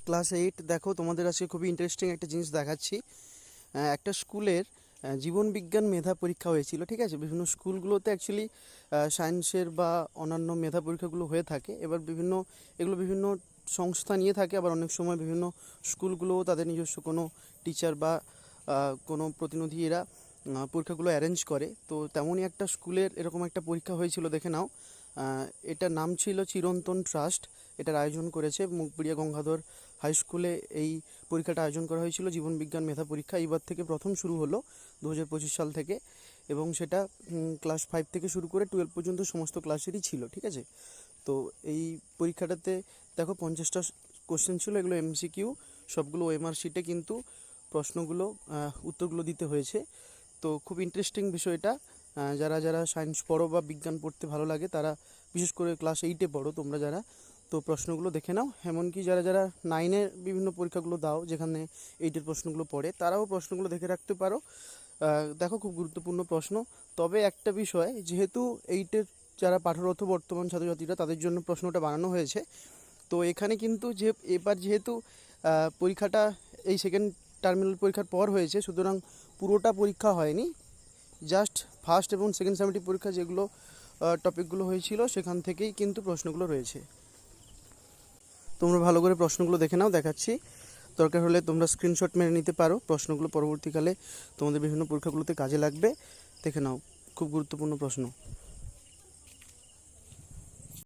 Class 8 দেখো তোমাদের আজকে খুবই ইন্টারেস্টিং একটা জিনিস দেখাচ্ছি। একটা স্কুলের জীবন বিজ্ঞান মেধা পরীক্ষা হয়েছিল, ঠিক আছে। বিভিন্ন স্কুলগুলোতে অ্যাকচুয়ালি সায়েন্সের বা অন্যান্য মেধা পরীক্ষাগুলো হয়ে থাকে। এবার এগুলো বিভিন্ন সংস্থা নিয়ে থাকে, আবার অনেক সময় বিভিন্ন স্কুলগুলোও তাদের নিজস্ব কোনো টিচার বা কোনো প্রতিনিধি এরা পরীক্ষাগুলো অ্যারেঞ্জ করে। তো তেমনই একটা স্কুলের এরকম একটা পরীক্ষা হয়েছিল, দেখে নাও। এটার নাম ছিল চিরন্তন ট্রাস্ট। এটার আয়োজন করেছে মুগপুরিয়া গঙ্গাধর হাই স্কুলে। এই পরীক্ষাটা আয়োজন করা হয়েছিল, জীবন বিজ্ঞান মেধা পরীক্ষা। এইবার থেকে প্রথম শুরু হলো 2025 সাল থেকে, এবং সেটা ক্লাস 5 থেকে শুরু করে 12 পর্যন্ত সমস্ত ক্লাসেরই ছিল, ঠিক আছে। তো এই পরীক্ষাটাতে দেখো 50টা কোশ্চেন ছিল, এগুলো এমসিকিউ, সবগুলো ওএমআর শিটে কিন্তু প্রশ্নগুলো উত্তরগুলো দিতে হয়েছে। তো খুব ইন্টারেস্টিং বিষয়টা। যারা যারা সায়েন্স পড়ো বা বিজ্ঞান পড়তে ভালো লাগে তারা, বিশেষ করে ক্লাস 8-এ পড়ো তোমরা যারা, তো প্রশ্নগুলো দেখে নাও। এমনকি যারা যারা 9-এর বিভিন্ন পরীক্ষাগুলো দাও, যেখানে 8-এর প্রশ্নগুলো পড়ে, তারাও প্রশ্নগুলো দেখে রাখতে পারো। দেখো খুব গুরুত্বপূর্ণ প্রশ্ন। তবে একটা বিষয়, যেহেতু 8-এর যারা পাঠরত বর্তমান ছাত্রছাত্রীরা, তাদের জন্য প্রশ্নটা বানানো হয়েছে। তো এখানে কিন্তু এবার যেহেতু পরীক্ষাটা এই সেকেন্ড টার্মিনাল পরীক্ষার পর হয়েছে, সুতরাং পুরোটা পরীক্ষা হয়নি। জাস্ট ফার্স্ট এবং সেকেন্ড সামেটিভ পরীক্ষা যেগুলো টপিকগুলো হয়েছিল সেখান থেকেই কিন্তু প্রশ্নগুলো রয়েছে। তোমরা ভালো করে প্রশ্নগুলো দেখে নাও, দেখাচ্ছি। দরকার হলে তোমরা স্ক্রিনশট মেরে নিতে পারো, প্রশ্নগুলো পরবর্তীকালে তোমাদের বিভিন্ন পরীক্ষাগুলোতে কাজে লাগবে। দেখে নাও, খুব গুরুত্বপূর্ণ প্রশ্ন।